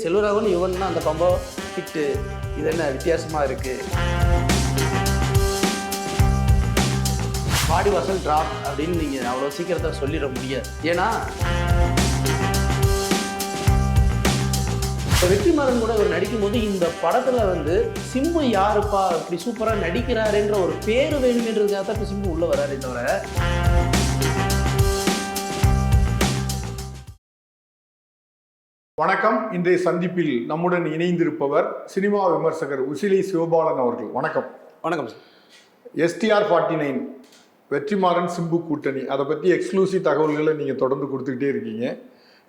செல்வராகவன் யுவன்னா அந்த combo hit, இது என்ன வித்தியாசமாக இருக்குது. வாடிவாசல் டிராப் அப்படின்னு நீங்கள் அவ்வளோ சீக்கிரத்தை சொல்லிட முடியாது. ஏன்னா இப்போ வெற்றிமாறன் கூட இவர் நடிக்கும்போது இந்த படத்தில் வந்து சிம்பு யாருப்பா இப்படி சூப்பராக நடிக்கிறாருன்ற ஒரு பேர் வேணுமென்றதுக்காக தான் இப்போ சிம்பு உள்ளே வராரே தவிர. வணக்கம். இன்றைய சந்திப்பில் நம்முடன் இணைந்திருப்பவர் சினிமா விமர்சகர் உசிலை சிவபாலன் அவர்கள். வணக்கம். வணக்கம் சார். STR49 வெற்றிமாறன் சிம்பு கூட்டணி, அதை பற்றி எக்ஸ்க்ளூசிவ் தகவல்களை நீங்கள் தொடர்ந்து கொடுத்துக்கிட்டே இருக்கீங்க.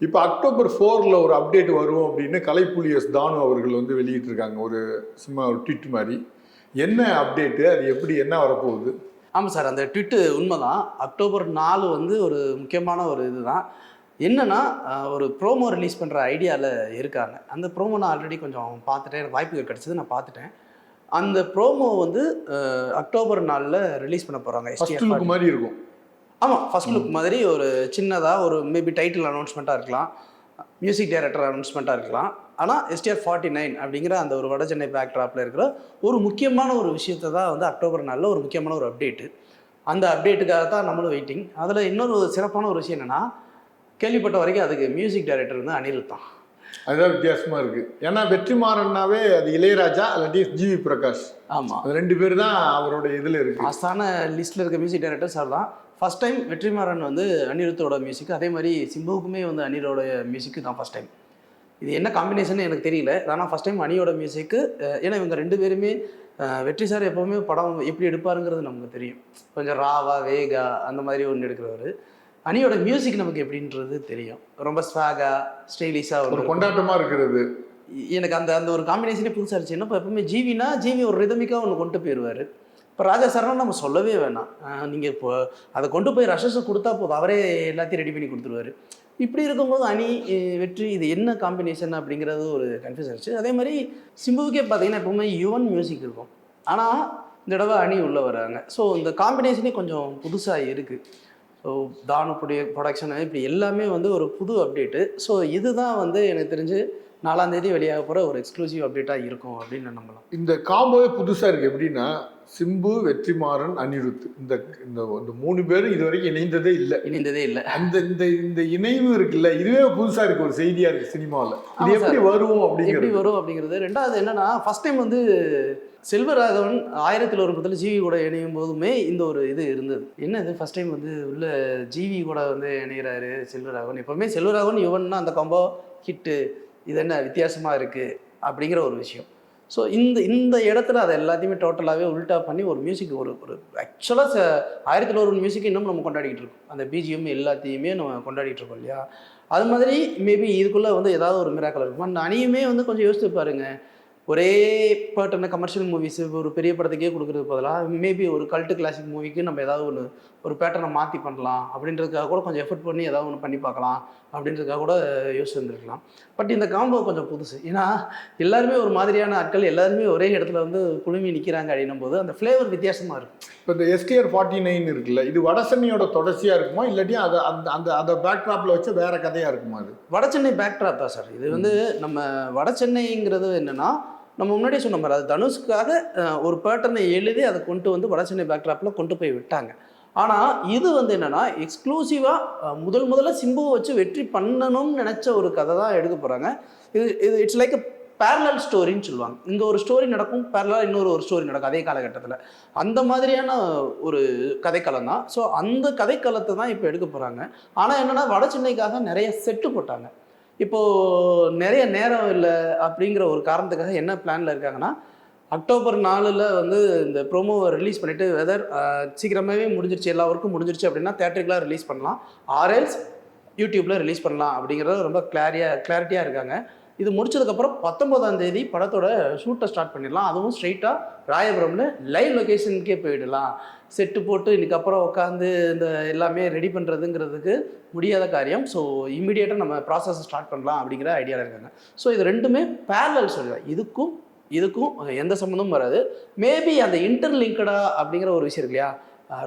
இப்போ அக்டோபர் 4 ஒரு அப்டேட் வரும் அப்படின்னு கலைப்புலி தானு அவர்கள் வந்து வெளியிட்டிருக்காங்க. ஒரு சும்மா ஒரு ட்விட் மாதிரி. என்ன அப்டேட்டு, அது எப்படி, என்ன வரப்போகுது? ஆமாம் சார், அந்த ட்விட்டு உண்மைதான். அக்டோபர் 4 வந்து ஒரு முக்கியமான ஒரு இதுதான். என்னென்னா ஒரு ப்ரோமோ ரிலீஸ் பண்ணுற ஐடியாவில் இருக்காங்க. அந்த ப்ரோமோ நான் ஆல்ரெடி கொஞ்சம் பார்த்துட்டேன், எனக்கு வாய்ப்புகள் கிடச்சிது, நான் பார்த்துட்டேன். அந்த ப்ரோமோ வந்து அக்டோபர் 4 ரிலீஸ் பண்ண போகிறாங்க. STR மாதிரி இருக்கும். ஆமாம், ஃபர்ஸ்ட் லுக் மாதிரி ஒரு சின்னதாக ஒரு மேபி டைட்டில் அனௌன்ஸ்மெண்ட்டாக இருக்கலாம், மியூசிக் டைரக்டர் அனௌன்ஸ்மெண்ட்டாக இருக்கலாம். ஆனால் STR49 அப்படிங்கிற அந்த ஒரு வட சென்னை பேக் ட்ராப்பில் இருக்கிற ஒரு முக்கியமான ஒரு விஷயத்தை தான் வந்து அக்டோபர் 4 ஒரு முக்கியமான ஒரு அப்டேட்டு. அந்த அப்டேட்டுக்காக தான் நம்மளும் வெயிட்டிங். அதில் இன்னொரு சிறப்பான ஒரு விஷயம் என்னென்னா, கேள்விப்பட்ட வரைக்கும் அதுக்கு மியூசிக் டைரக்டர் வந்து அனிருத் தான். அதுதான் வித்தியாசமாக இருக்குது. ஏன்னா வெற்றிமாறன்னாவே அது இளையராஜா இல்லாட்டி GV பிரகாஷ். ஆமாம், அது 2 பேர் தான் அவரோட இதில் இருக்குது. ஆஸ்தான லிஸ்ட்டில் இருக்க மியூசிக் டைரக்டர் சார் தான். ஃபஸ்ட் டைம் வெற்றிமாறன் வந்து அனிருத்தோட மியூசிக், அதே மாதிரி சிம்புவுக்குமே வந்து அனிரோட மியூசிக்கு தான் ஃபஸ்ட் டைம். இது என்ன காம்பினேஷன் எனக்கு தெரியல. ஆனால் ஃபஸ்ட் டைம் அனியோட மியூசிக்கு. ஏன்னா இவங்க 2 பேருமே வெற்றி சார் எப்போவுமே படம் எப்படி எடுப்பாருங்கிறது நமக்கு தெரியும். கொஞ்சம் ராவா வேகா அந்த மாதிரி ஒன்று எடுக்கிறவர். அனியோட மியூசிக் நமக்கு எப்படின்றது தெரியும். ரொம்ப ஸ்வாகா ஸ்டைலிஷாக ஒரு கொண்டாட்டமாக இருக்கிறது. எனக்கு அந்த அந்த ஒரு காம்பினேஷனே புதுசாக இருந்துச்சு. என்ன இப்போ எப்பவுமே ஜிவினா ஜிவி ஒரு ரிதமிக்காக ஒன்று கொண்டு போயிடுவார். இப்போ ராஜா சார்னா நம்ம சொல்லவே வேணாம். நீங்கள் இப்போ அதை கொண்டு போய் ரஷஸை கொடுத்தா போதும், அவரே எல்லாத்தையும் ரெடி பண்ணி கொடுத்துருவாரு. இப்படி இருக்கும்போது அணி வெற்றி இது என்ன காம்பினேஷன் அப்படிங்கிறது ஒரு கன்ஃபியூஸ் ஆச்சு. அதே மாதிரி சிம்புவுக்கே பார்த்தீங்கன்னா எப்பவுமே யுவன் மியூசிக் இருக்கும், ஆனால் இந்த தடவை அணி உள்ளே வராங்க. ஸோ இந்த காம்பினேஷனே கொஞ்சம் புதுசாக இருக்குது. ஸோ தானு ப்ரொடக்ஷன் இப்படி எல்லாமே வந்து ஒரு புது அப்டேட்டு. ஸோ இதுதான் வந்து எனக்கு தெரிஞ்சு 4ஆம் தேதி வெளியாக போகிற ஒரு எக்ஸ்க்ளூசிவ் அப்டேட்டாக இருக்கும் அப்படின்னு நம்பலாம். இந்த காம்போவே புதுசாக இருக்குது. எப்படின்னா சிம்பு, வெற்றிமாறன், அனிருத், இந்த இந்த 3 பேரும் இது வரைக்கும் இணைந்ததே இல்லை. அந்த இந்த இந்த இணைவு இருக்குல்ல, இதுவே புதுசாக இருக்குது, ஒரு செய்தியாக இருக்குது சினிமாவில். இது எப்படி வரும் அப்படிங்கிறது. ரெண்டாவது என்னன்னா, ஃபர்ஸ்ட் டைம் வந்து செல்வராகவன் 1001 ஜிவி கூட இணையும் போதுமே இந்த ஒரு இது இருந்தது. என்னது ஃபர்ஸ்ட் டைம் வந்து உள்ள ஜிவி கூட வந்து இணைகிறாரு செல்வராகவன். எப்போவுமே செல்வராகவன் யுவன்னா அந்த காம்போ ஹிட்டு, இது என்ன வித்தியாசமாக இருக்குது அப்படிங்கிற ஒரு விஷயம். ஸோ இந்த இடத்துல அதை எல்லாத்தையுமே டோட்டலாகவே உல்ட்டா பண்ணி ஒரு மியூசிக் ஒரு ஆக்சுவலாக 1001 மியூசிக் இன்னும் நம்ம கொண்டாடிக்கிட்டு இருக்கோம். அந்த BGM எல்லாத்தையுமே நம்ம கொண்டாடிட்டு இருக்கோம் இல்லையா? அது மாதிரி மேபி இதுக்குள்ளே வந்து ஏதாவது ஒரு மிராக்கல் இருக்கும். அந்த அணியுமே வந்து கொஞ்சம் யோசித்து பாருங்க. ஒரே பேட்டர்ன கமர்ஷியல் மூவிஸு ஒரு பெரிய படத்துக்கே கொடுக்குறது பதிலாக மேபி ஒரு கல்ட்டு கிளாசிக் மூவிக்கு நம்ம ஏதாவது ஒரு பேட்டர்னை மாற்றி பண்ணலாம் அப்படின்றதுக்காக கூட கொஞ்சம் எஃபர்ட் பண்ணி ஏதாவது ஒன்று பண்ணி பார்க்கலாம் அப்படின்றதுக்காக கூட யோசிச்சுருந்துருக்கலாம். பட் இந்த காம்போ கொஞ்சம் புதுசு. ஏன்னா எல்லாருமே ஒரு மாதிரியான ஆட்கள் எல்லாருமே ஒரே இடத்துல வந்து குழுமி நிற்கிறாங்க அப்படின்னும் போது அந்த ஃப்ளேவர் வித்தியாசமாக இருக்கும். இப்போ இந்த STR49 இருக்குல்ல, இது வடசென்னையோட தொடர்ச்சியாக இருக்குமா, இல்லாட்டி அதை அந்த பேக்ட்ராப்பில் வச்சு வேற கதையாக இருக்குமா? அது வடசென்னை பேக்ட்ராப் தான் சார். இது வந்து நம்ம வடசென்னைங்கிறது என்னென்னா, நம்ம முன்னாடியே சொன்ன மாதிரி அது தனுஷ்காக ஒரு பேட்டர்னை எழுதி அதை கொண்டு வந்து வடசென்னை பேக்ட்ராப்பில் கொண்டு போய் விட்டாங்க. ஆனால் இது வந்து என்னென்னா எக்ஸ்க்ளூசிவாக முதல்ல சிம்புவை வச்சு வெற்றி பண்ணணும்னு நினச்ச ஒரு கதை தான் எடுக்க போகிறாங்க. இது இட்ஸ் லைக் பேரலல் ஸ்டோரின்னு சொல்லுவாங்க. இங்கே ஒரு ஸ்டோரி நடக்கும், பேரலாக இன்னொரு ஸ்டோரி நடக்கும் அதே காலகட்டத்தில். அந்த மாதிரியான ஒரு கதைக்களம் தான். ஸோ அந்த கதைக்களத்தை தான் இப்போ எடுக்க போகிறாங்க. ஆனால் என்னென்னா வட சென்னைக்காக நிறைய செட்டு போட்டாங்க. இப்போது நிறைய நேரம் இல்லை அப்படிங்கிற ஒரு காரணத்துக்காக என்ன பிளானில் இருக்காங்கன்னா, அக்டோபர் 4 வந்து இந்த ப்ரோமோவை ரிலீஸ் பண்ணிவிட்டு வெதர் சீக்கிரமாகவே முடிஞ்சிருச்சு, எல்லா ஒர்க்கும் முடிஞ்சிருச்சு அப்படின்னா தேட்டருக்குலாம் ரிலீஸ் பண்ணலாம், ஆர்எல்ஸ் யூடியூப்பில் ரிலீஸ் பண்ணலாம் அப்படிங்கிறது ரொம்ப கிளாரிட்டியாக இருக்காங்க. இது முடிச்சதுக்கப்புறம் 19ஆம் தேதி படத்தோட ஷூட்டை ஸ்டார்ட் பண்ணிடலாம். அதுவும் ஸ்ட்ரெயிட்டாக ராயபுரம்ல லைவ் லொக்கேஷனுக்கே போயிடலாம். செட்டு போட்டு இதுக்கப்புறம் உட்காந்து இந்த எல்லாமே ரெடி பண்ணுறதுங்கிறதுக்கு முடியாத காரியம். ஸோ இம்மிடியேட்டாக நம்ம ப்ராசஸ் ஸ்டார்ட் பண்ணலாம் அப்படிங்கிற ஐடியாவில் இருக்காங்க. ஸோ இது 2மே பேரலல் சொல்லுவேன். இதுக்கும் எந்த சம்மந்தமும் வராது. மேபி அந்த இன்டர்லிங்கடா அப்படிங்கிற ஒரு விஷயம் இருக்கு இல்லையா,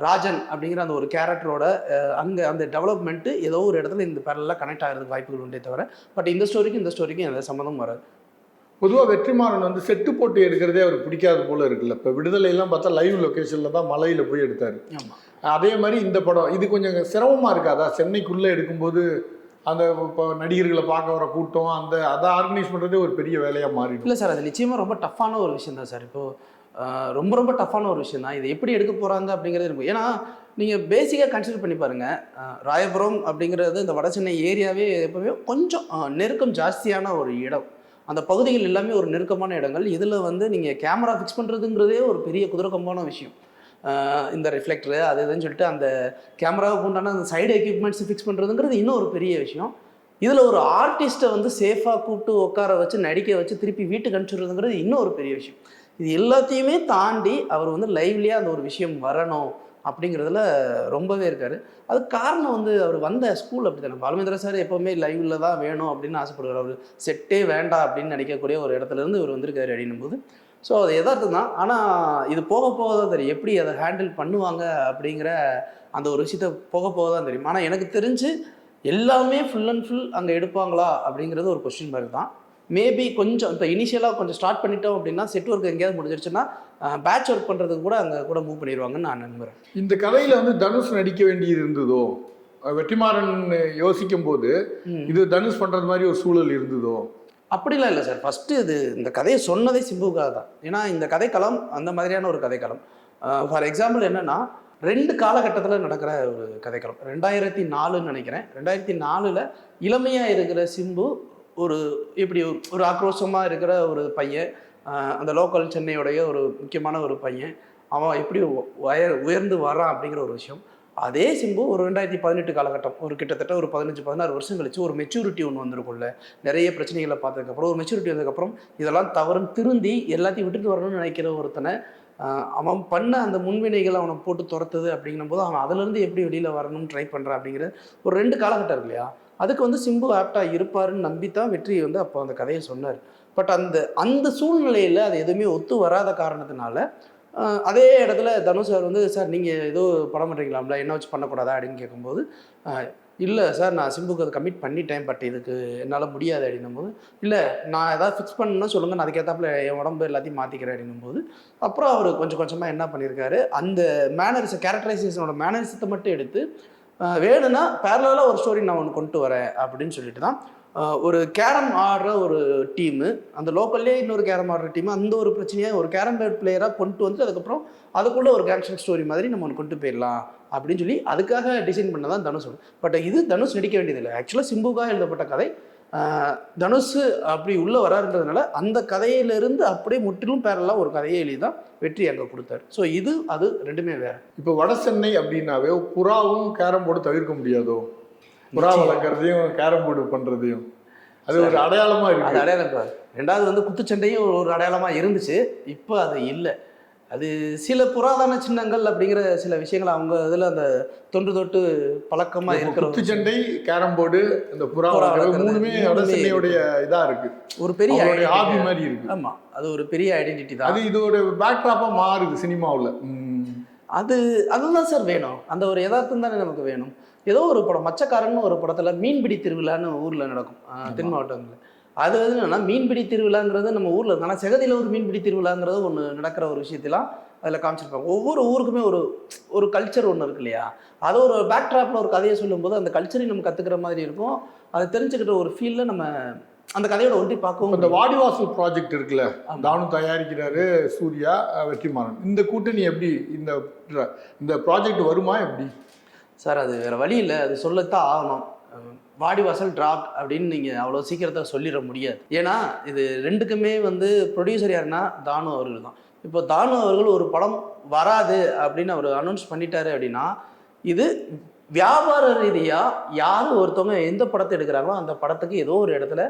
ராஜன் அப்படிங்கிற அந்த ஒரு கேரக்டரோட அங்கே அந்த டெவலப்மெண்ட்டு ஏதோ ஒரு இடத்துல இந்த பேரலாக கனெக்ட் ஆகிறதுக்கு வாய்ப்புகள் உண்டே தவிர பட் இந்த ஸ்டோரிக்கும் எந்த சம்மந்தமும் வராது. பொதுவாக வெற்றிமாறன் வந்து செட்டு போட்டு எடுக்கிறதே அவருக்கு பிடிக்காத போல இருக்குல்ல. இப்போ விடுதலையெல்லாம் பார்த்தா லைவ் லொக்கேஷனில் தான் மலையில் போய் எடுத்தார். அதே மாதிரி இந்த படம் இது கொஞ்சம் சிரமமாக இருக்காதா? சென்னைக்குள்ளே எடுக்கும்போது அந்த இப்போ நடிகர்களை பார்க்க வர கூட்டம் அதை ஆர்கனைஸ் பண்ணுறதே ஒரு பெரிய வேலையாக மாறிடும். இல்லை சார், அது நிச்சயமாக ரொம்ப டஃப்பான ஒரு விஷயம் தான் சார். இப்போது ரொம்ப ரொம்ப டஃப்பான ஒரு விஷயம் தான். இது எப்படி எடுக்க போகிறாங்க அப்படிங்கிறது இருக்கும். ஏன்னா நீங்கள் பேசிக்காக கன்சிடர் பண்ணி பாருங்கள், ராயபுரம் அப்படிங்கிறது இந்த வட சென்னை ஏரியாவே எப்போவுமே கொஞ்சம் நெருக்கம் ஜாஸ்தியான ஒரு இடம். அந்த பகுதிகள் எல்லாமே ஒரு நெருக்கமான இடங்கள். இதில் வந்து நீங்கள் கேமரா ஃபிக்ஸ் பண்ணுறதுங்கிறதே ஒரு பெரிய குதிரைக்கம்பான விஷயம். இந்த ரிஃப்ளெக்டரு அது இதுன்னு சொல்லிட்டு அந்த கேமராவுக்கு உண்டான அந்த சைடு எக்யூப்மெண்ட்ஸ் ஃபிக்ஸ் பண்ணுறதுங்கிறது இன்னும் ஒரு பெரிய விஷயம். இதில் ஒரு ஆர்டிஸ்ட்டை வந்து சேஃபாக கூப்பிட்டு உட்கார வச்சு நடிக்க வச்சு திருப்பி வீட்டுக்கு அனுப்பிச்சுடுறதுங்கிறது இன்னும் ஒரு பெரிய விஷயம். இது எல்லாத்தையுமே தாண்டி அவர் வந்து லைவ்லியாக அந்த ஒரு விஷயம் வரணும் அப்படிங்கிறதுல ரொம்பவே இருக்கார். அதுக்கு காரணம் வந்து அவர் வந்த ஸ்கூல் அப்படி தானே. பாலுமேந்திர சார் எப்போவுமே லைவில் தான் வேணும் அப்படின்னு ஆசைப்படுவார். அவர் செட்டே வேண்டாம் அப்படின்னு நினைக்கக்கூடிய ஒரு இடத்துலேருந்து இவர் வந்திருக்காரு அப்படின்னும் போது ஸோ அது எதார்த்தம் தான். ஆனால் இது போக போக தான் தெரியும் எப்படி அதை ஹேண்டில் பண்ணுவாங்க அப்படிங்கிற அந்த ஒரு விஷயத்த போக போக தான் தெரியும். ஆனால் எனக்கு தெரிஞ்சு எல்லாமே ஃபுல் அண்ட் ஃபுல் அங்கே எடுப்பாங்களா அப்படிங்கிறது ஒரு கொஸ்டின் மார்க் தான். மேபி கொஞ்சம் இப்போ இனிஷியலாக கொஞ்சம் ஸ்டார்ட் பண்ணிட்டோம் அப்படின்னா செட் ஒர்க் எங்கேயாவது முடிஞ்சிருச்சுன்னா பேட்ச் ஒர்க் பண்ணுறதுக்கு கூட அங்கே கூட மூவ் பண்ணிடுவாங்கன்னு நான் நம்புகிறேன். இந்த கதையில் வந்து தனுஷ் நடிக்க வேண்டியது இருந்ததோ? வெற்றிமாறன் யோசிக்கும் போது இது தனுஷ் பண்ணுறது மாதிரி ஒரு சூழல் இருந்ததோ? அப்படிலாம் இல்லை சார். ஃபஸ்ட்டு இந்த கதையை சொன்னதே சிம்புக்காக தான். ஏன்னா இந்த கதைக்களம் அந்த மாதிரியான ஒரு கதைக்களம். ஃபார் எக்ஸாம்பிள் என்னென்னா 2 காலகட்டத்தில் நடக்கிற ஒரு கதைக்களம். 2004ன்னு நினைக்கிறேன். 2004 இளமையாக இருக்கிற சிம்பு இப்படி ஒரு ஆக்ரோஷமாக இருக்கிற ஒரு பையன், அந்த லோக்கல் சென்னையுடைய ஒரு முக்கியமான ஒரு பையன், அவன் எப்படி உயர்ந்து வரான் அப்படிங்கிற ஒரு விஷயம். அதே சிம்பு ஒரு 2018 காலகட்டம், ஒரு கிட்டத்தட்ட ஒரு 15-16 வருஷம் கழிச்சு ஒரு மெச்சூரிட்டி ஒன்று வந்திருக்கும்ல. நிறைய பிரச்சனைகளை பார்த்ததுக்கப்புறம் ஒரு மெச்சூரிட்டி வந்ததுக்கப்புறம் இதெல்லாம் தவறுன்னு திருந்தி எல்லாத்தையும் விட்டுட்டு வரணும்னு நினைக்கிற ஒருத்தனை அவன் பண்ண அந்த முன்வினைகளை அவனை போட்டு துரத்துது அப்படிங்கும்போது அவன் அதிலேருந்து எப்படி வெளியில் வரணும்னு ட்ரை பண்ணுறான் அப்படிங்கிற ஒரு 2 காலகட்டம் இருக்கு இல்லையா. அதுக்கு வந்து சிம்பு ஆப்டாக இருப்பாருன்னு நம்பித்தான் வெற்றி வந்து அப்போ அந்த கதையை சொன்னார். பட் அந்த சூழ்நிலையில் அது எதுவுமே ஒத்து வராத காரணத்தினால அதே இடத்துல தனுஷ் சார் வந்து சார் நீங்கள் ஏதோ படம் பண்ணுறீங்களாம்ல, என்ன வச்சு பண்ணக்கூடாதா அப்படின்னு கேட்கும்போது இல்லை சார் நான் சிம்புக்கு அதை கமிட் பண்ணிட்டேன், பட் இதுக்கு என்னால் முடியாது அப்படின்னும்போது இல்லை நான் எதாவது ஃபிக்ஸ் பண்ணணும்னு சொல்லுங்கள், நான் அதுக்கேற்றாப்புல என் உடம்பு எல்லாத்தையும் மாற்றிக்கிறேன் அப்படின்னும்போது அப்புறம் அவர் கொஞ்சம் கொஞ்சமாக என்ன பண்ணியிருக்காரு, அந்த கேரக்டரைசேஷனோட மேனரிசத்தை மட்டும் எடுத்து வேணும்னா பேரலாக ஒரு ஸ்டோரி நான் ஒன்று கொண்டு வரேன் அப்படின்னு சொல்லிட்டு தான் ஒரு கேரம் ஆடுற ஒரு டீமு, அந்த லோக்கல்லே இன்னொரு கேரம் ஆடுற டீமு, அந்த ஒரு பிரச்சனையாக ஒரு கேரம் போர்ட் பிளேயராக கொண்டு வந்து அதுக்கப்புறம் அதுக்குள்ளே ஒரு கேங்ஸ்டர் ஸ்டோரி மாதிரி நம்ம ஒன்று கொண்டு போயிடலாம் அப்படின்னு சொல்லி அதுக்காக டிசைன் பண்ண தான் தனுஷ். பட் இது தனுஷ் நடிக்க வேண்டியதில்லை. ஆக்சுவலாக சிம்புக்காக எழுதப்பட்ட கதை. தனுஷ் அப்படி உள்ளே வராருன்றதுனால அந்த கதையிலிருந்து அப்படியே முற்றிலும் பேரலாக ஒரு கதையை எழுதி தான் வெற்றி அங்கே கொடுத்தாரு. ஸோ அது ரெண்டுமே வேறு. இப்போ வட சென்னை அப்படின்னாவே புறாவும் கேரம் போர்டு தவிர்க்க முடியாதோ? புறா வளர்க்குறதையும் கேரம் போர்டு பண்ணுறதையும் அது ஒரு அடையாளமாக இருக்குது. அது அடையாளம். ரெண்டாவது வந்து குத்துச்சண்டையும் ஒரு அடையாளமாக இருந்துச்சு. இப்போ அது இல்லை. அது சில புராதன சின்னங்கள் அப்படிங்கிற சில விஷயங்கள் அவங்க இதில் அந்த தொன்று தொட்டு பழக்கமாக இருக்கிற குத்துச்சண்டை, கேரம் போர்டு, இந்த புறா மூணுமே வட சென்னையுடைய இதாக இருக்குது. ஒரு பெரிய ஹாபி மாதிரி இருக்குது. ஆமாம், அது ஒரு பெரிய ஐடென்டிட்டி தான். அது இதோட பேக்ட்ராப்பாக மாறுது சினிமாவில். அதுதான் சார் வேணும். அந்த ஒரு யதார்த்தம் தானே நமக்கு வேணும். ஏதோ ஒரு படம் மச்சக்காரன்னு ஒரு படத்தில் மீன்பிடி திருவிழான்னு ஊரில் நடக்கும் தென் மாவட்டங்களில். அது வந்து என்னன்னா மீன்பிடி திருவிழாங்கிறது நம்ம ஊரில் இருக்கு. ஆனால் செகதியில் ஒரு மீன்பிடி திருவிழாங்கிறது ஒன்று நடக்கிற ஒரு விஷயத்தெல்லாம் அதில் காமிச்சிருப்பாங்க. ஒவ்வொரு ஊருக்குமே ஒரு கல்ச்சர் ஒன்று இருக்கு இல்லையா. அதை ஒரு பேக்ட்ராப்பில் ஒரு கதையை சொல்லும்போது அந்த கல்ச்சரையும் நம்ம கற்றுக்கிற மாதிரி இருக்கும். அதை தெரிஞ்சுக்கிட்ட ஒரு ஃபீல்டில் நம்ம அந்த கதையோட ஒன்றி பார்க்கவும். இந்த வாடிவாசல் ப்ராஜெக்ட் இருக்குல்ல, தானு தயாரிக்கிறாரு, சூர்யா, வெற்றிமாறன், இந்த கூட்டணி எப்படி இந்த ப்ராஜெக்ட் வருமா எப்படி சார்? அது வேறு வழி இல்லை, அது சொல்லத்தான் ஆகணும். வாடிவாசல் டிராப் அப்படின்னு நீங்கள் அவ்வளோ சீக்கிரத்தை சொல்லிட முடியாது. ஏன்னா இது ரெண்டுக்குமே வந்து ப்ரொடியூசர் யாருன்னா தானு அவர்கள் தான். இப்போ தானு அவர்கள் ஒரு படம் வராது அப்படின்னு அவர் அனௌன்ஸ் பண்ணிட்டாரு அப்படின்னா இது வியாபார ரீதியாக யார் ஒருத்தவங்க எந்த படத்தை எடுக்கிறாங்களோ அந்த படத்துக்கு ஏதோ ஒரு இடத்துல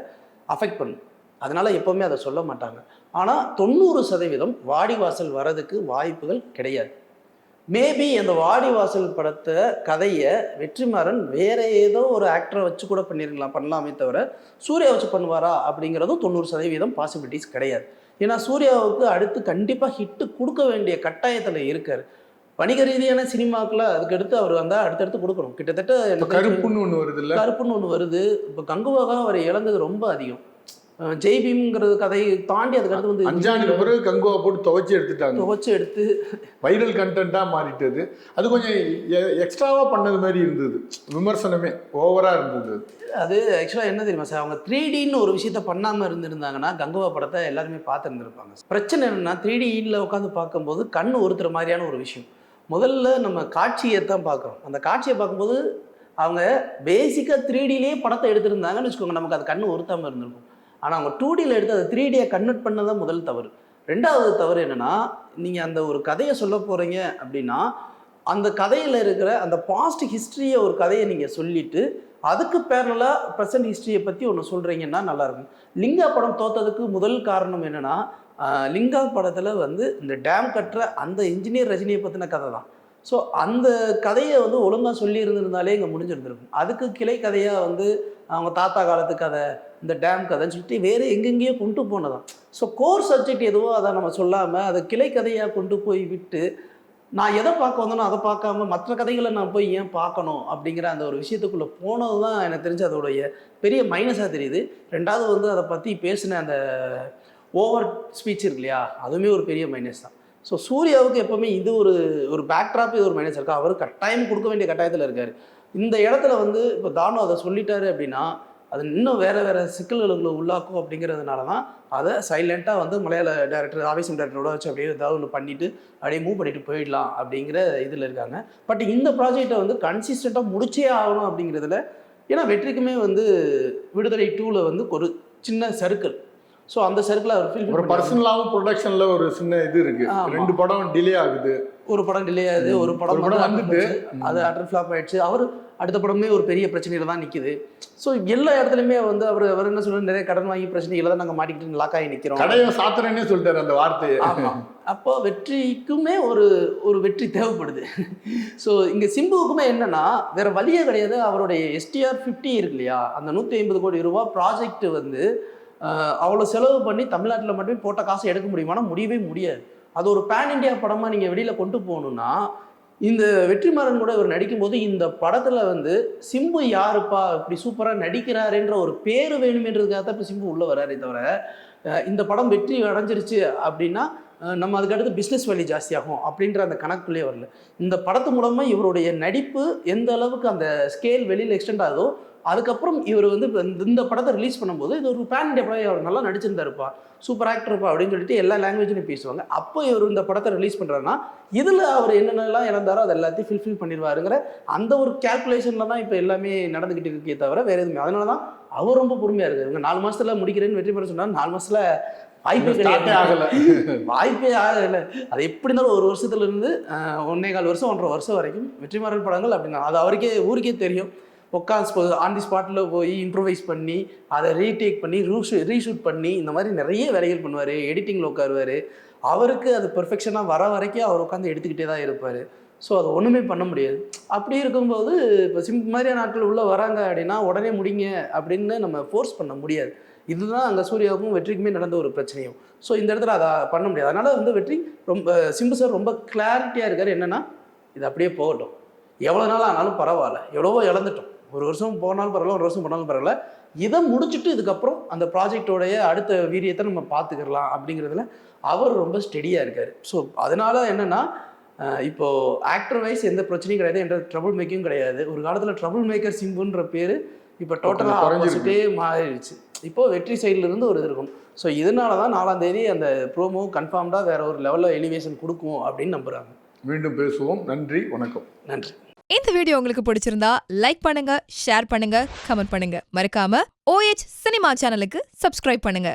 அஃபெக்ட் பண்ணும். அதனால் எப்போவுமே அதை சொல்ல மாட்டாங்க. ஆனால் 90% வாடிவாசல் வர்றதுக்கு வாய்ப்புகள் கிடையாது. மேபி அந்த வாடிவாசல் படத்தை கதையை வெற்றிமாறன் வேற ஏதோ ஒரு ஆக்டரை வச்சு கூட பண்ணலாமே தவிர சூர்யா வச்சு பண்ணுவாரா அப்படிங்கிறதும் 90% பாசிபிலிட்டிஸ் கிடையாது. ஏன்னா சூர்யாவுக்கு அடுத்து கண்டிப்பாக ஹிட்டு கொடுக்க வேண்டிய கட்டாயத்தில் இருக்கார். வணிக ரீதியான சினிமாக்குள்ள அதுக்கடுத்து அவர் வந்தால் அடுத்தடுத்து கொடுக்கணும். கிட்டத்தட்ட இப்போ கருப்புன்னு ஒன்று வருது இல்லை, கருப்புன்னு ஒன்று வருது. இப்போ கங்குவாக அவர் இழந்தது ரொம்ப அதிகம். ஜெய்பீம்ங்கிறது கதையை தாண்டி அதுக்கடுத்து வந்து அஞ்சானுக்கு பிறகு கங்குவா போட்டு துவைச்சி எடுத்துட்டாங்க, துவைச்சு எடுத்து வைரல் கண்டென்ட்டாக மாறிட்டது. அது கொஞ்சம் எக்ஸ்ட்ராவாக பண்ணது மாதிரி இருந்தது, விமர்சனமே ஓவராக இருந்தது. அது ஆக்சுவலாக என்ன தெரியுமா சார், அவங்க 3Dன்னு ஒரு விஷயத்த பண்ணாமல் இருந்திருந்தாங்கன்னா கங்குவா படத்தை எல்லாருமே பார்த்துருந்துருப்பாங்க. பிரச்சனை என்னென்னா 3Dயில் உட்காந்து பார்க்கும்போது கண் ஒருத்தர மாதிரியான ஒரு விஷயம். முதல்ல நம்ம காட்சியை தான் பார்க்குறோம். அந்த காட்சியை பார்க்கும்போது அவங்க பேசிக்காக 3Dலேயே படத்தை எடுத்திருந்தாங்கன்னு வச்சுக்கோங்க, நமக்கு அது கண் ஒருத்தாமல் இருந்திருக்கும். ஆனால் அவங்க 2Dயில் எடுத்து அதை 3Dயை கன்வெர்ட் பண்ண தான் முதல் தவறு. ரெண்டாவது தவறு என்னென்னா, நீங்கள் அந்த ஒரு கதையை சொல்ல போகிறீங்க அப்படின்னா அந்த கதையில் இருக்கிற அந்த பாஸ்ட் ஹிஸ்ட்ரியை ஒரு கதையை நீங்கள் சொல்லிவிட்டு அதுக்கு பேரலாக ப்ரெசன்ட் ஹிஸ்ட்ரியை பற்றி ஒன்று சொல்கிறீங்கன்னா நல்லாயிருக்கும். லிங்கா படம் தோற்றதுக்கு முதல் காரணம் என்னென்னா, லிங்கா படத்தில் வந்து இந்த டேம் கட்டுற அந்த இன்ஜினியர் ரஜினியை பற்றின கதை தான். ஸோ அந்த கதையை வந்து ஒழுங்காக சொல்லியிருந்திருந்தாலே இங்கே முடிஞ்சிருந்திருக்கும். அதுக்கு கிளை கதையாக வந்து அவங்க தாத்தா காலத்து கதை, இந்த டேம் கதைன்னு சொல்லிட்டு வேறு எங்கெங்கேயோ கொண்டு போனதான். ஸோ கோர் சப்ஜெக்ட் எதுவோ அதை நம்ம சொல்லாமல் அதை கிளை கதையாக கொண்டு போய் விட்டு நான் எதை பார்க்க வந்தோனோ அதை பார்க்காம மற்ற கதைகளை நான் போய் ஏன் பார்க்கணும் அப்படிங்கிற அந்த ஒரு விஷயத்துக்குள்ளே போனது தான் எனக்கு தெரிஞ்சு அதோடைய பெரிய மைனஸாக தெரியுது. ரெண்டாவது வந்து அதை பற்றி பேசின அந்த ஓவர் ஸ்பீச் இருக்கு இல்லையா, அதுவுமே ஒரு பெரிய மைனஸ் தான். ஸோ சூர்யாவுக்கு எப்போவுமே இது ஒரு பேக்ட்ராப், இது ஒரு மைனஸ் இருக்கா. அவர் கட்டாயம் கொடுக்க வேண்டிய கட்டாயத்தில் இருக்கார். இந்த இடத்துல வந்து இப்போ தானு அதை சொல்லிட்டாரு அப்படின்னா அது இன்னும் வேறு சிக்கல்களுக்கு உள்ளாக்கும். அப்படிங்கிறதுனால தான் அதை சைலண்ட்டாக வந்து மலையாள டேரக்டர் ஆவேசம் டேரக்டரோட வச்சு அப்படியே ஏதாவது ஒன்று பண்ணிவிட்டு அப்படியே மூவ் பண்ணிட்டு போயிடலாம் அப்படிங்கிற இதில் இருக்காங்க. பட் இந்த ப்ராஜெக்டை வந்து கன்சிஸ்டண்ட்டாக முடிச்சே ஆகணும் அப்படிங்கிறதுல, ஏன்னா வெற்றிக்குமே வந்து விடுதலை 2ல் வந்து ஒரு சின்ன சர்க்கிள். ஸோ அந்த சர்க்கிள் அவர் ஃபீல் ஒரு பர்சனலாகவும் ப்ரொடக்ஷனில் ஒரு சின்ன இது இருக்குது. 2 படம் டிலே ஆகுது, ஒரு படம் டிலே ஆகுது, ஒரு படம் வந்துட்டு அது அட்டர் ஃப்ளாப் ஆகிடுச்சு. அவர் அடுத்த படமே ஒரு பெரிய பிரச்சனையில் தான் நிற்கிது. ஸோ எல்லா இடத்துலையுமே வந்து அவர் என்ன சொல்கிறார், நிறைய கடன் வாங்கி பிரச்சனைகளை தான் நாங்கள் மாட்டிக்கிட்டு லாக் ஆகி நிற்கிறோம், கடையை சாத்திரன்னே சொல்லிட்டார் அந்த வார்த்தையை. ஆமாம். அப்போ வெற்றிக்குமே ஒரு வெற்றி தேவைப்படுது. ஸோ இங்கே சிம்புவுக்குமே என்னென்னா வேறு வழியே கிடையாது. அவருடைய STR 50 இருக்கு இல்லையா, அந்த 150 கோடி ரூபா ப்ராஜெக்ட் வந்து அவ்வளோ செலவு பண்ணி தமிழ்நாட்டில் மட்டுமே போட்ட காசை எடுக்க முடியுமானா முடியவே முடியாது. அது ஒரு பேன் இண்டியா படமாக நீங்கள் வெளியில் கொண்டு போகணுன்னா இந்த வெற்றிமாறன் கூட இவர் நடிக்கும்போது இந்த படத்தில் வந்து சிம்பு யாருப்பா இப்படி சூப்பராக நடிக்கிறாருன்ற ஒரு பேர் வேணுமென்றதுக்காக தான் இப்போ சிம்பு உள்ளே வராரே தவிர, இந்த படம் வெற்றி அடைஞ்சிருச்சு அப்படின்னா நம்ம அதுக்கடுத்து பிஸ்னஸ் வேல்யூ ஜாஸ்தியாகும் அப்படின்ற அந்த கணக்குள்ளே வரல. இந்த படத்து மூலமாக இவருடைய நடிப்பு எந்த அளவுக்கு அந்த ஸ்கேல் வெளியில் எக்ஸ்டெண்ட் ஆகுதோ அதுக்கப்புறம் இவர் வந்து இந்த படத்தை ரிலீஸ் பண்ணும்போது இது ஒரு பேன் இண்டியா படம், அவர் நல்லா நடிச்சிருந்தாருப்பா, சூப்பர் ஆக்டர்ப்பா அப்படின்னு சொல்லிட்டு எல்லா லாங்குவேஜ்லையும் பேசுவாங்க. அப்போ இவர் இந்த படத்தை ரிலீஸ் பண்ணுறாருன்னா இதில் அவர் என்னென்னலாம் இழந்தாரோ அது எல்லாத்தையும் ஃபில்ஃபில் பண்ணிடுவாருங்கிற அந்த ஒரு கேல்குலேஷனில் தான் இப்போ எல்லாமே நடந்துக்கிட்டு இருக்கே தவிர வேறு எதுவுமே. அதனால தான் அவர் ரொம்ப பொறுமையாக இருக்காரு. இவங்க 4 மாதத்தில் முடிக்கிறேன்னு வெற்றிமாறன் சொன்னார். 4 மாதத்தில் வாய்ப்பே கிடையாது, வாய்ப்பே ஆகலை. அது எப்படி இருந்தாலும் 1 வருஷத்துலேருந்து 1.25 வருஷம் 1.5 வருஷம் வரைக்கும் வெற்றிமாறன் படங்கள் அப்படின்னா அது அவருக்கே ஊருக்கே தெரியும். உட்காந்து ஆன் தி ஸ்பாட்டில் போய் இம்ப்ரூவைஸ் பண்ணி அதை ரீடேக் பண்ணி ரீஷூட் பண்ணி இந்த மாதிரி நிறைய வேலைகள் பண்ணுவார். எடிட்டிங்கில் உட்காருவார். அவருக்கு அது பெர்ஃபெக்ஷனாக வர வரைக்கும் அவர் உட்காந்து எடுத்துக்கிட்டே தான் இருப்பார். ஸோ அதை ஒன்றுமே பண்ண முடியாது. அப்படி இருக்கும்போது இப்போ சிம்பு மாதிரியான நாட்கள் உள்ளே வராங்க அப்படின்னா உடனே முடிங்க அப்படின்னு நம்ம ஃபோர்ஸ் பண்ண முடியாது. இதுதான் அங்கே சூர்யாவுக்கும் வெற்றிக்குமே நடந்த ஒரு பிரச்சனையும். ஸோ இந்த இடத்துல அதை பண்ண முடியாது. அதனால் வந்து வெற்றி ரொம்ப சிம்பு சார் ரொம்ப கிளாரிட்டியாக இருக்கார். என்னென்னா இது அப்படியே போகட்டும், எவ்வளோ நாள் ஆனாலும் பரவாயில்ல, எவ்வளவோ இழந்துட்டோம், 1 வருஷம் போனாலும் பரவாயில்ல, 1 வருஷம் போனாலும் பரவாயில்ல, இதை முடிச்சுட்டு இதுக்கப்புறம் அந்த ப்ராஜெக்டோடைய அடுத்த வீரியத்தை நம்ம பார்த்துக்கலாம் அப்படிங்கிறதுல அவர் ரொம்ப ஸ்டெடியாக இருக்கார். ஸோ அதனால் என்னென்னா இப்போது ஆக்டர் வைஸ் எந்த பிரச்சனையும் கிடையாது, எந்த ட்ரபுள் மேக்கிங்கும் கிடையாது. ஒரு காலத்தில் ட்ரபுள் மேக்கர் சிம்புன்ற பேர் இப்போ டோட்டலாக ஆப்போசிட்டே மாறிடுச்சு. இப்போது வெற்றி சைட்லேருந்து ஒரு இது இருக்கும். ஸோ இதனால தான் 4ஆம் தேதி அந்த ப்ரோமோ கன்ஃபார்ம்டாக வேறு ஒரு லெவலில் எலிவேஷன் கொடுக்கும் அப்படின்னு நம்புகிறாங்க. மீண்டும் பேசுவோம். நன்றி, வணக்கம். நன்றி. இந்த வீடியோ உங்களுக்கு பிடிச்சிருந்தா லைக் பண்ணுங்க, ஷேர் பண்ணுங்க, கமெண்ட் பண்ணுங்க. மறக்காம OH சினிமா சேனலுக்கு சப்ஸ்கிரைப் பண்ணுங்க.